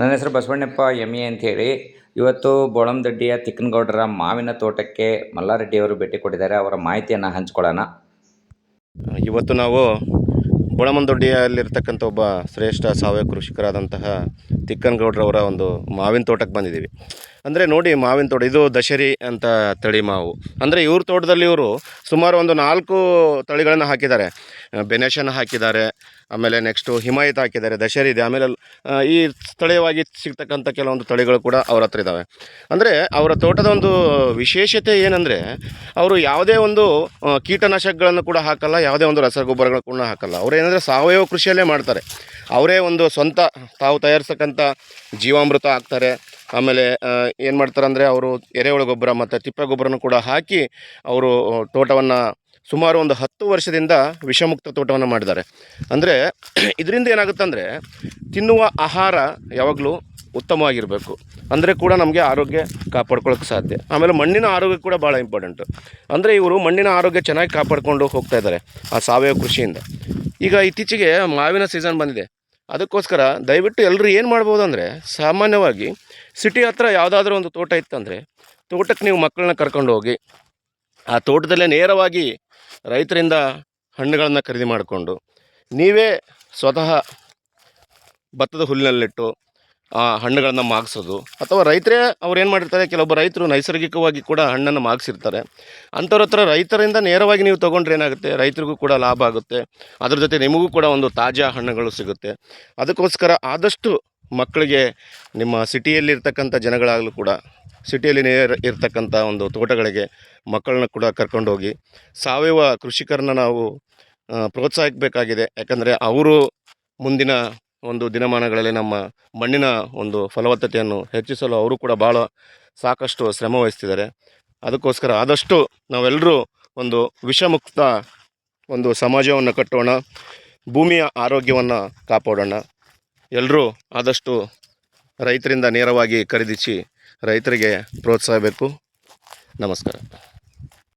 ನನ್ನ ಹೆಸರು ಬಸವಣ್ಣಪ್ಪ ಎಮ್ಮೆ ಅಂಥೇಳಿ. ಇವತ್ತು ಬೋಳಂದಡ್ಡಿಯ ತಿಕ್ಕನಗೌಡರ ಮಾವಿನ ತೋಟಕ್ಕೆ ಮಲ್ಲಾರೆಡ್ಡಿಯವರು ಭೇಟಿ ಕೊಟ್ಟಿದ್ದಾರೆ. ಅವರ ಮಾಹಿತಿಯನ್ನು ಹಂಚ್ಕೊಳ್ಳೋಣ. ಇವತ್ತು ನಾವು ಬೋಳಮಂದೊಡ್ಡಿಯಲ್ಲಿರ್ತಕ್ಕಂಥ ಒಬ್ಬ ಶ್ರೇಷ್ಠ ಸಾವಯವ ಕೃಷಿಕರಾದಂತಹ ತಿಕ್ಕನಗೌಡರವರ ಒಂದು ಮಾವಿನ ತೋಟಕ್ಕೆ ಬಂದಿದ್ದೀವಿ. ಅಂದರೆ ನೋಡಿ, ಮಾವಿನ ತೋಟ ಇದು ದಶರಿ ಅಂತ ತಳಿ ಮಾವು. ಅಂದರೆ ಇವ್ರ ತೋಟದಲ್ಲಿ ಇವರು ಸುಮಾರು ಒಂದು 4 ತಳಿಗಳನ್ನು ಹಾಕಿದ್ದಾರೆ. ಬೆನೇಶನ್ ಹಾಕಿದ್ದಾರೆ, ಆಮೇಲೆ ನೆಕ್ಸ್ಟು ಹಿಮಾಯತ್ ಹಾಕಿದ್ದಾರೆ, ದಶರಿ ಇದೆ, ಆಮೇಲೆ ಈ ಸ್ಥಳೀಯವಾಗಿ ಸಿಗ್ತಕ್ಕಂಥ ಕೆಲವೊಂದು ತಳಿಗಳು ಕೂಡ ಅವ್ರ ಹತ್ರ ಇದ್ದಾವೆ. ಅಂದರೆ ಅವರ ತೋಟದ ಒಂದು ವಿಶೇಷತೆ ಏನಂದರೆ, ಅವರು ಯಾವುದೇ ಒಂದು ಕೀಟನಾಶಕಗಳನ್ನು ಕೂಡ ಹಾಕಲ್ಲ, ಯಾವುದೇ ಒಂದು ರಸಗೊಬ್ಬರಗಳನ್ನು ಕೂಡ ಹಾಕಲ್ಲ. ಅವರು ಏನಂದರೆ ಸಾವಯವ ಕೃಷಿಯಲ್ಲೇ ಮಾಡ್ತಾರೆ. ಅವರೇ ಒಂದು ಸ್ವಂತ ತಾವು ತಯಾರಿಸ್ತಕ್ಕಂಥ ಜೀವಾಮೃತ ಹಾಕ್ತಾರೆ. ಆಮೇಲೆ ಏನು ಮಾಡ್ತಾರೆ ಅಂದರೆ, ಅವರು ಎರೆಹುಳ ಗೊಬ್ಬರ ಮತ್ತು ತಿಪ್ಪೆ ಗೊಬ್ಬರನೂ ಕೂಡ ಹಾಕಿ ಅವರು ತೋಟವನ್ನು ಸುಮಾರು ಒಂದು 10 ವರ್ಷದಿಂದ ವಿಷಮುಕ್ತ ತೋಟವನ್ನು ಮಾಡಿದ್ದಾರೆ. ಅಂದರೆ ಇದರಿಂದ ಏನಾಗುತ್ತೆ ಅಂದರೆ, ತಿನ್ನುವ ಆಹಾರ ಯಾವಾಗಲೂ ಉತ್ತಮವಾಗಿರಬೇಕು, ಅಂದರೆ ಕೂಡ ನಮಗೆ ಆರೋಗ್ಯ ಕಾಪಾಡ್ಕೊಳ್ಳೋಕ್ಕೆ ಸಾಧ್ಯ. ಆಮೇಲೆ ಮಣ್ಣಿನ ಆರೋಗ್ಯ ಕೂಡ ಭಾಳ ಇಂಪಾರ್ಟೆಂಟು. ಅಂದರೆ ಇವರು ಮಣ್ಣಿನ ಆರೋಗ್ಯ ಚೆನ್ನಾಗಿ ಕಾಪಾಡಿಕೊಂಡು ಹೋಗ್ತಾ ಇದ್ದಾರೆ ಆ ಸಾವಯವ ಕೃಷಿಯಿಂದ. ಈಗ ಇತ್ತೀಚೆಗೆ ಮಾವಿನ ಸೀಸನ್ ಬಂದಿದೆ. ಅದಕ್ಕೋಸ್ಕರ ದಯವಿಟ್ಟು ಎಲ್ಲರೂ ಏನು ಮಾಡ್ಬೋದು ಅಂದರೆ, ಸಾಮಾನ್ಯವಾಗಿ ಸಿಟಿ ಹತ್ರ ಯಾವುದಾದ್ರೂ ಒಂದು ತೋಟ ಇತ್ತಂದರೆ ತೋಟಕ್ಕೆ ನೀವು ಮಕ್ಕಳನ್ನ ಕರ್ಕೊಂಡು ಹೋಗಿ ಆ ತೋಟದಲ್ಲೇ ನೇರವಾಗಿ ರೈತರಿಂದ ಹಣ್ಣುಗಳನ್ನು ಖರೀದಿ ಮಾಡಿಕೊಂಡು ನೀವೇ ಸ್ವತಃ ಭತ್ತದ ಹುಲ್ಲಿನಲ್ಲಿಟ್ಟು ಆ ಹಣ್ಣುಗಳನ್ನು ಮಾಗಿಸೋದು, ಅಥವಾ ರೈತರೇ ಅವ್ರು ಏನು ಮಾಡಿರ್ತಾರೆ, ಕೆಲವೊಬ್ಬ ರೈತರು ನೈಸರ್ಗಿಕವಾಗಿ ಕೂಡ ಹಣ್ಣನ್ನು ಮಾಗಿಸಿರ್ತಾರೆ. ಅಂಥವ್ರ ಹತ್ರ ರೈತರಿಂದ ನೇರವಾಗಿ ನೀವು ತೊಗೊಂಡ್ರೆ ಏನಾಗುತ್ತೆ, ರೈತರಿಗೂ ಕೂಡ ಲಾಭ ಆಗುತ್ತೆ, ಅದ್ರ ಜೊತೆ ನಿಮಗೂ ಕೂಡ ಒಂದು ತಾಜಾ ಹಣ್ಣುಗಳು ಸಿಗುತ್ತೆ. ಅದಕ್ಕೋಸ್ಕರ ಆದಷ್ಟು ಮಕ್ಕಳಿಗೆ ನಿಮ್ಮ ಸಿಟಿಯಲ್ಲಿರ್ತಕ್ಕಂಥ ಜನಗಳಾಗಲೂ ಕೂಡ ಸಿಟಿಯಲ್ಲಿ ಇರ್ತಕ್ಕಂಥ ಒಂದು ತೋಟಗಳಿಗೆ ಮಕ್ಕಳನ್ನ ಕೂಡ ಕರ್ಕೊಂಡೋಗಿ ಸಾವಯವ ಕೃಷಿಕರನ್ನ ನಾವು ಪ್ರೋತ್ಸಾಹಿಸಬೇಕಾಗಿದೆ. ಯಾಕಂದರೆ ಅವರು ಮುಂದಿನ ಒಂದು ದಿನಮಾನಗಳಲ್ಲಿ ನಮ್ಮ ಮಣ್ಣಿನ ಒಂದು ಫಲವತ್ತತೆಯನ್ನು ಹೆಚ್ಚಿಸಲು ಅವರು ಕೂಡ ಭಾಳ ಸಾಕಷ್ಟು ಶ್ರಮ ವಹಿಸ್ತಿದ್ದಾರೆ. ಅದಕ್ಕೋಸ್ಕರ ಆದಷ್ಟು ನಾವೆಲ್ಲರೂ ಒಂದು ವಿಷಮುಕ್ತ ಒಂದು ಸಮಾಜವನ್ನು ಕಟ್ಟೋಣ, ಭೂಮಿಯ ಆರೋಗ್ಯವನ್ನು ಕಾಪಾಡೋಣ. ಎಲ್ಲರೂ ಆದಷ್ಟು ರೈತರಿಂದ ನೇರವಾಗಿ ಖರೀದಿಸಿ ರೈತರಿಗೆ ಪ್ರೋತ್ಸಾಹ ಬೇಕು. ನಮಸ್ಕಾರ.